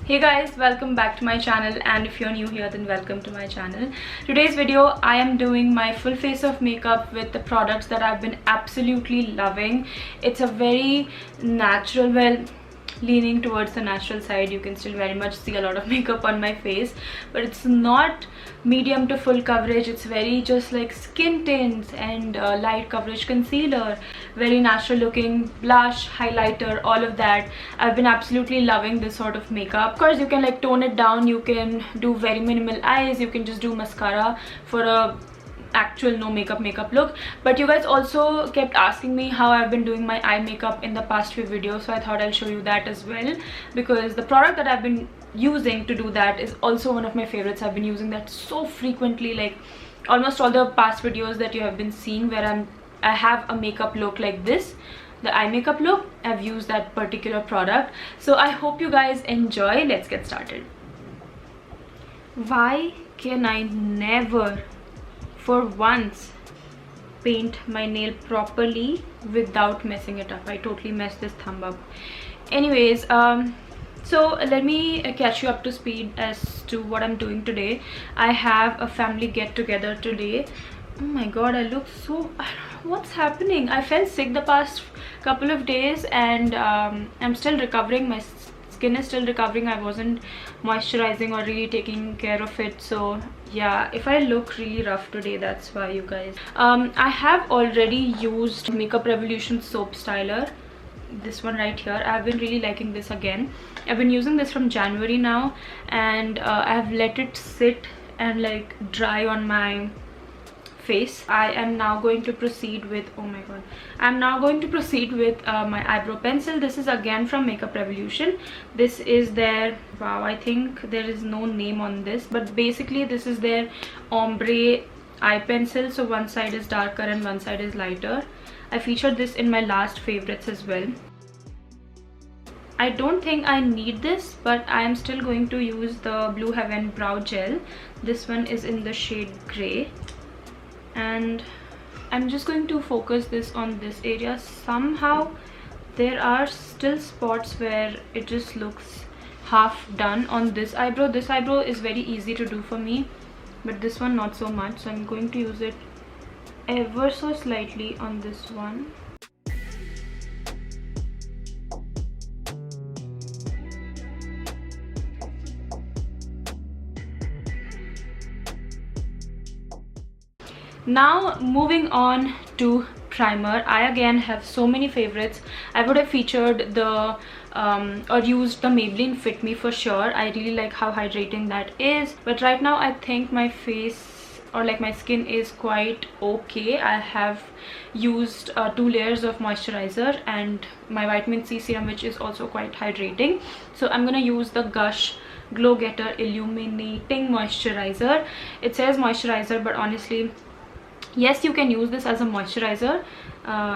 Hey guys, welcome back to my channel, and if you're new here then welcome to my channel. Today's video I am doing my full face of makeup with the products that I've been absolutely loving. It's a very natural, well, leaning towards the natural side. You can still very much see a lot of makeup on my face, but it's not medium to full coverage. It's very just like skin tints and light coverage concealer, very natural looking blush, highlighter, all of that. I've been absolutely loving this sort of makeup. Of course, you can like tone it down, you can do very minimal eyes, you can just do mascara for a actual no makeup look. But you guys also kept asking me how I've been doing my eye makeup in the past few videos, so I thought I'll show you that as well, because the product that I've been using to do that is also one of my favorites. I've been using that so frequently, like almost all the past videos that you have been seeing where I have a makeup look like this, the eye makeup look, I've used that particular product. So I hope you guys enjoy. Let's get started. Why can I never for once paint my nail properly without messing it up? I totally messed this thumb up. Anyways, so let me catch you up to speed as to what I'm doing today. I have a family get together today. Oh my god, I look so, I don't know what's happening. I felt sick the past couple of days, and I'm still recovering. My skin is still recovering. I wasn't moisturizing or really taking care of it, so yeah, if I look really rough today, that's why, you guys. I have already used Makeup Revolution soap styler, this one right here. I've been really liking this again. I've been using this from January now, and I have let it sit and like dry on my face. I am now going to proceed with, oh my god, I'm now going to proceed with my eyebrow pencil. This is again from Makeup Revolution. This is their, wow, I think there is no name on this, but basically this is their ombre eye pencil. So one side is darker and one side is lighter. I featured this in my last favorites as well. I don't think I need this, but I am still going to use the Blue Heaven brow gel. This one is in the shade gray, and I'm just going to focus this on this area. Somehow there are still spots where it just looks half done on this eyebrow. This eyebrow is very easy to do for me, but this one not so much, so I'm going to use it ever so slightly on this one. Now moving on to primer. I again have so many favorites. I would have featured the or used the Maybelline Fit Me for sure. I really like how hydrating that is, but right now I think my face or like my skin is quite okay. I have used 2 layers of moisturizer and my vitamin C serum, which is also quite hydrating. So I'm gonna use the Gush Glow Getter Illuminating Moisturizer. It says moisturizer, but honestly, yes, you can use this as a moisturizer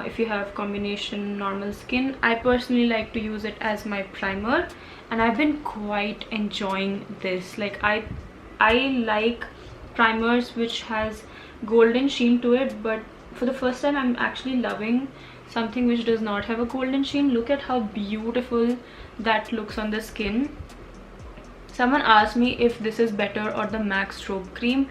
if you have combination normal skin. I personally like to use it as my primer, and I've been quite enjoying this. Like I like primers which has golden sheen to it, but for the first time I'm actually loving something which does not have a golden sheen. Look at how beautiful that looks on the skin. Someone asked me if this is better or the MAC Strobe Cream.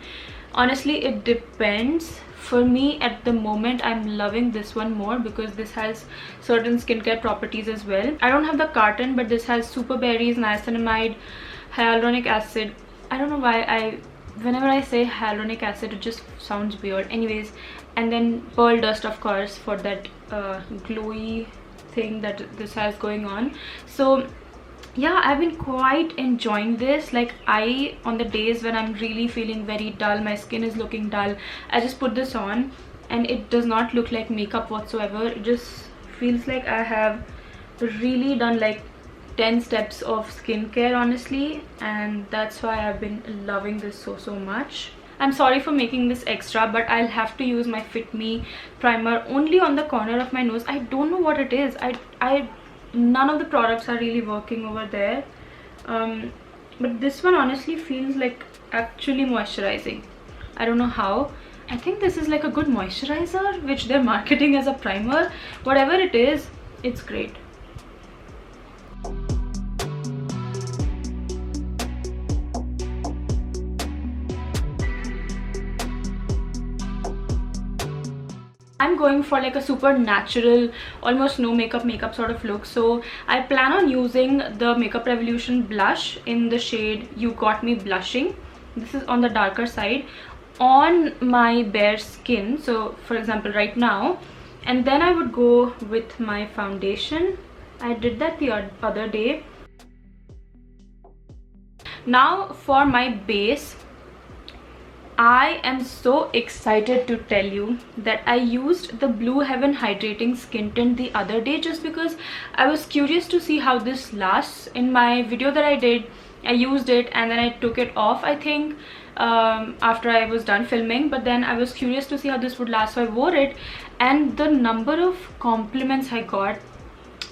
Honestly, it depends. For me at the moment, I'm loving this one more because this has certain skincare properties as well. I don't have the carton, but this has super berries, niacinamide, hyaluronic acid. I don't know why whenever I say hyaluronic acid, it just sounds weird. Anyways, and then pearl dust, of course, for that glowy thing that this has going on. So yeah, I've been quite enjoying this. Like on the days when I'm really feeling very dull, my skin is looking dull, I just put this on and it does not look like makeup whatsoever. It just feels like I have really done like 10 steps of skincare, honestly, and that's why I've been loving this so much. I'm sorry for making this extra, but I'll have to use my Fit Me primer only on the corner of my nose. I don't know what it is. None of the products are really working over there, but this one honestly feels like actually moisturizing. I don't know how. I think this is like a good moisturizer which they're marketing as a primer. Whatever it is, it's great. I'm going for like a super natural, almost no makeup sort of look. So I plan on using the Makeup Revolution blush in the shade You Got Me Blushing. This is on the darker side on my bare skin, so for example right now. And then I would go with my foundation. I did that the other day. Now for my base, I am so excited to tell you that I used the Blue Heaven Hydrating Skin Tint the other day just because I was curious to see how this lasts. In my video that I did, I used it and then I took it off, I think, after I was done filming, but then I was curious to see how this would last, so I wore it, and the number of compliments I got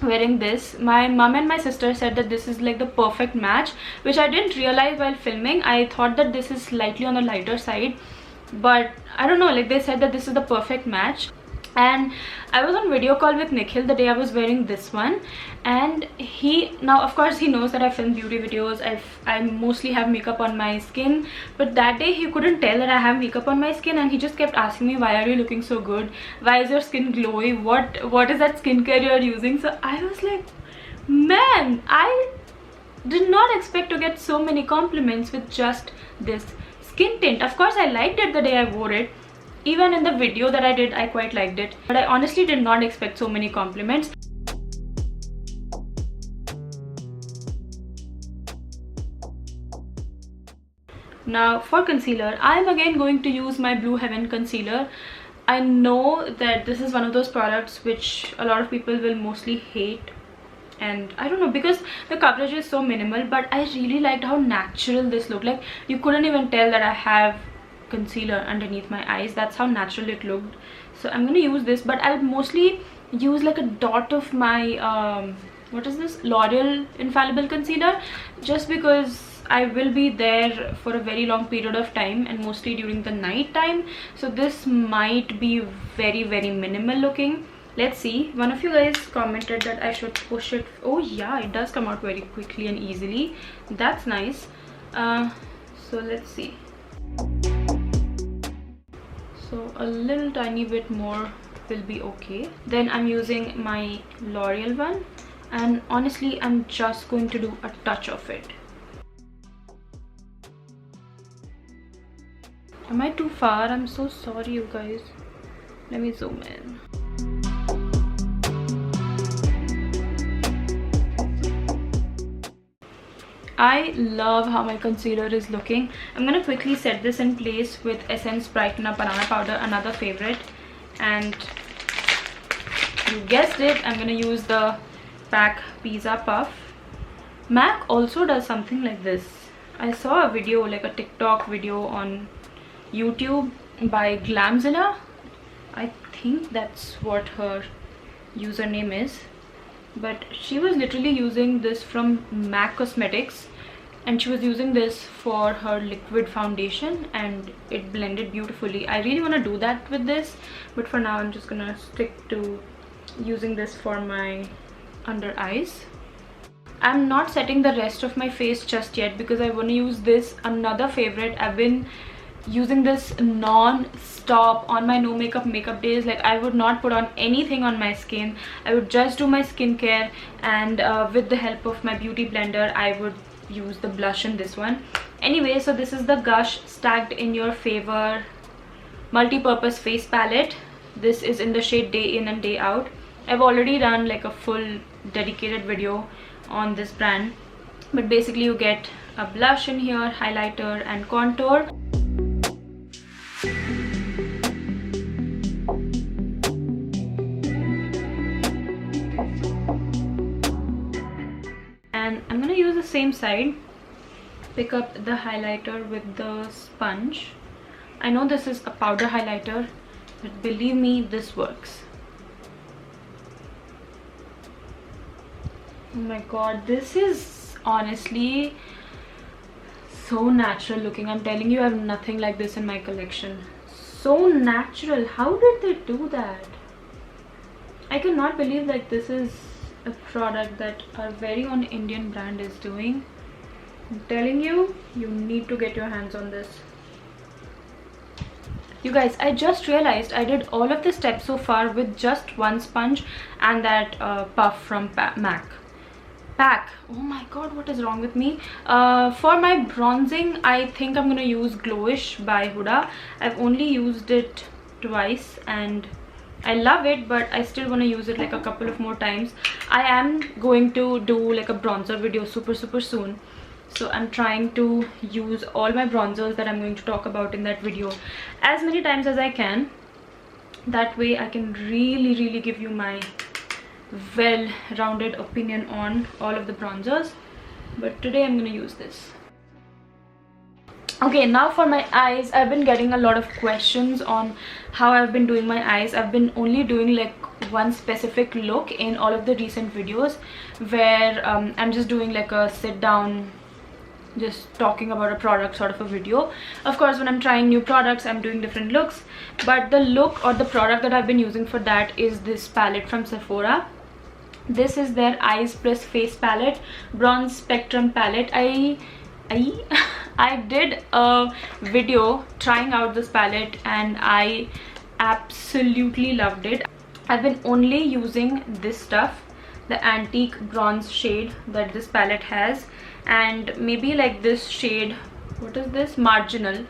wearing this. My mom and my sister said that this is like the perfect match, which I didn't realize while filming. I thought that this is slightly on the lighter side, but I don't know, like they said that this is the perfect match. And I was on video call with Nikhil the day I was wearing this one, and now of course he knows that I film beauty videos. I mostly have makeup on my skin, but that day he couldn't tell that I have makeup on my skin, and he just kept asking me, why are you looking so good, why is your skin glowy, what is that skincare you're using? So I was like, man, I did not expect to get so many compliments with just this skin tint. Of course I liked it the day I wore it. Even in the video that I did, I quite liked it, but I honestly did not expect so many compliments. Now for concealer, I am again going to use my Blue Heaven concealer. I know that this is one of those products which a lot of people will mostly hate, and I don't know, because the coverage is so minimal, but I really liked how natural this looked. Like you couldn't even tell that I have concealer underneath my eyes. That's how natural it looked. So I'm gonna use this, but I'll mostly use like a dot of my what is this, L'Oreal Infallible concealer, just because I will be there for a very long period of time and mostly during the night time. So this might be very minimal looking. Let's see. One of you guys commented that I should push it. Oh yeah, it does come out very quickly and easily. That's nice. So let's see. So a little tiny bit more will be okay. Then I'm using my L'Oreal one, and honestly I'm just going to do a touch of it. Am I too far? I'm so sorry you guys. Let me zoom in. I love how my concealer is looking. I'm gonna quickly set this in place with Essence Brighten Up Banana Powder, another favorite. And you guessed it, I'm gonna use the PAC Pizza Puff. MAC also does something like this. I saw a video, like a TikTok video on YouTube by Glamzilla. I think that's what her username is. But she was literally using this from MAC Cosmetics, and she was using this for her liquid foundation, and it blended beautifully. I really want to do that with this, but for now I'm just gonna stick to using this for my under eyes. I'm not setting the rest of my face just yet because I want to use this, another favorite. I've been using this non-stop on my no makeup days. Like I would not put on anything on my skin. I would just do my skincare, and with the help of my beauty blender I would use the blush in this one. Anyway, so this is the Gush Stacked in Your Favour multi-purpose face palette. This is in the shade Day In and Day Out. I've already done like a full dedicated video on this brand, but basically you get a blush in here, highlighter and contour. And I'm gonna use the same side, pick up the highlighter with the sponge. I know this is a powder highlighter, but believe me, this works. Oh my god, this is honestly so natural looking. I'm telling you, I have nothing like this in my collection. So natural. How did they do that? I cannot believe like this is a product that our very own Indian brand is doing. I'm telling you, you need to get your hands on this. You guys, I just realized I did all of the steps so far with just one sponge and that puff from PAC. Oh my god, what is wrong with me? For my bronzing, I think I'm gonna use Glowish by Huda. I've only used it twice and I love it, but I still want to use it like a couple of more times. I am going to do like a bronzer video super soon, so I'm trying to use all my bronzers that I'm going to talk about in that video as many times as I can. That way I can really give you my well-rounded opinion on all of the bronzers. But today I'm going to use this. Okay, now for my eyes. I've been getting a lot of questions on how I've been doing my eyes. I've been only doing like one specific look in all of the recent videos where I'm just doing like a sit down, just talking about a product sort of a video. Of course, when I'm trying new products, I'm doing different looks, but the look or the product that I've been using for that is this palette from Sephora. This is their Eyes Plus Face Palette, Bronze Spectrum Palette. I did a video trying out this palette and I absolutely loved it. I've been only using this stuff, the antique bronze shade that this palette has, and maybe like this shade, what is this, marginal,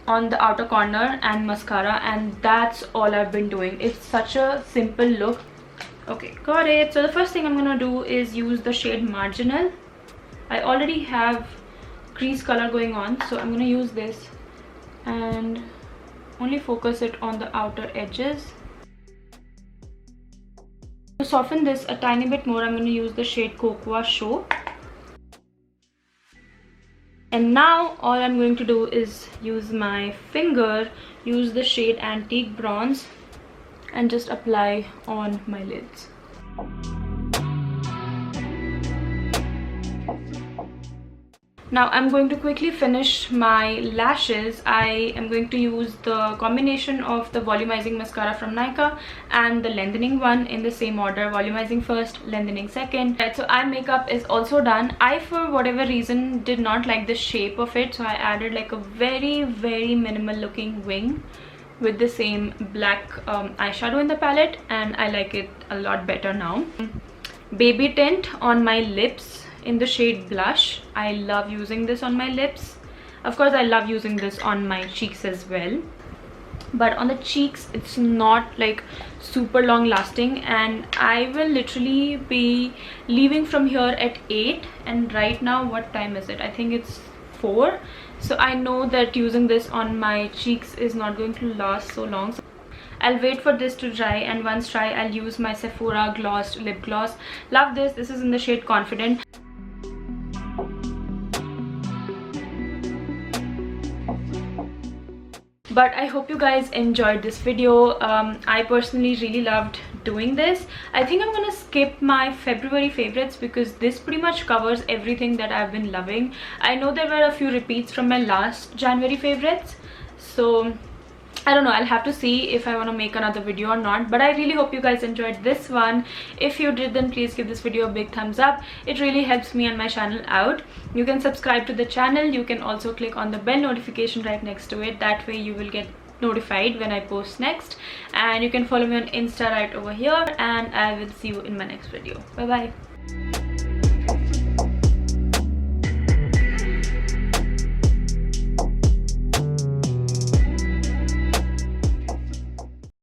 on the outer corner, and mascara, and that's all I've been doing. It's such a simple look. Okay, got it. So the first thing I'm gonna do is use the shade Marginal. I already have crease color going on, so I'm gonna use this and only focus it on the outer edges. To soften this a tiny bit more, I'm gonna use the shade Cocoa Show. And now all I'm going to do is use my finger, use the shade Antique Bronze, and just apply on my lids. Now I'm going to quickly finish my lashes. I am going to use the combination of the volumizing mascara from Nykaa and the lengthening one in the same order. Volumizing first, lengthening second. Right, so eye makeup is also done. I, for whatever reason, did not like the shape of it, so I added like a very minimal looking wing with the same black eyeshadow in the palette, and I like it a lot better now. Baby tint on my lips in the shade Blush. I love using this on my lips. Of course, I love using this on my cheeks as well, but on the cheeks it's not like super long lasting, and I will literally be leaving from here at 8, and right now what time is it? I think it's 4. So I know that using this on my cheeks is not going to last so long. So I'll wait for this to dry, and once dry I'll use my Sephora glossed lip gloss. Love this. This is in the shade Confident. But I hope you guys enjoyed this video. I personally really loved doing this. I think I'm gonna skip my February favorites because this pretty much covers everything that I've been loving. I know there were a few repeats from my last January favorites, so I don't know, I'll have to see if I want to make another video or not. But I really hope you guys enjoyed this one. If you did, then please give this video a big thumbs up. It really helps me and my channel out. You can subscribe to the channel. You can also click on the bell notification right next to it. That way you will get notified when I post next. And you can follow me on Insta right over here. And I will see you in my next video. Bye bye.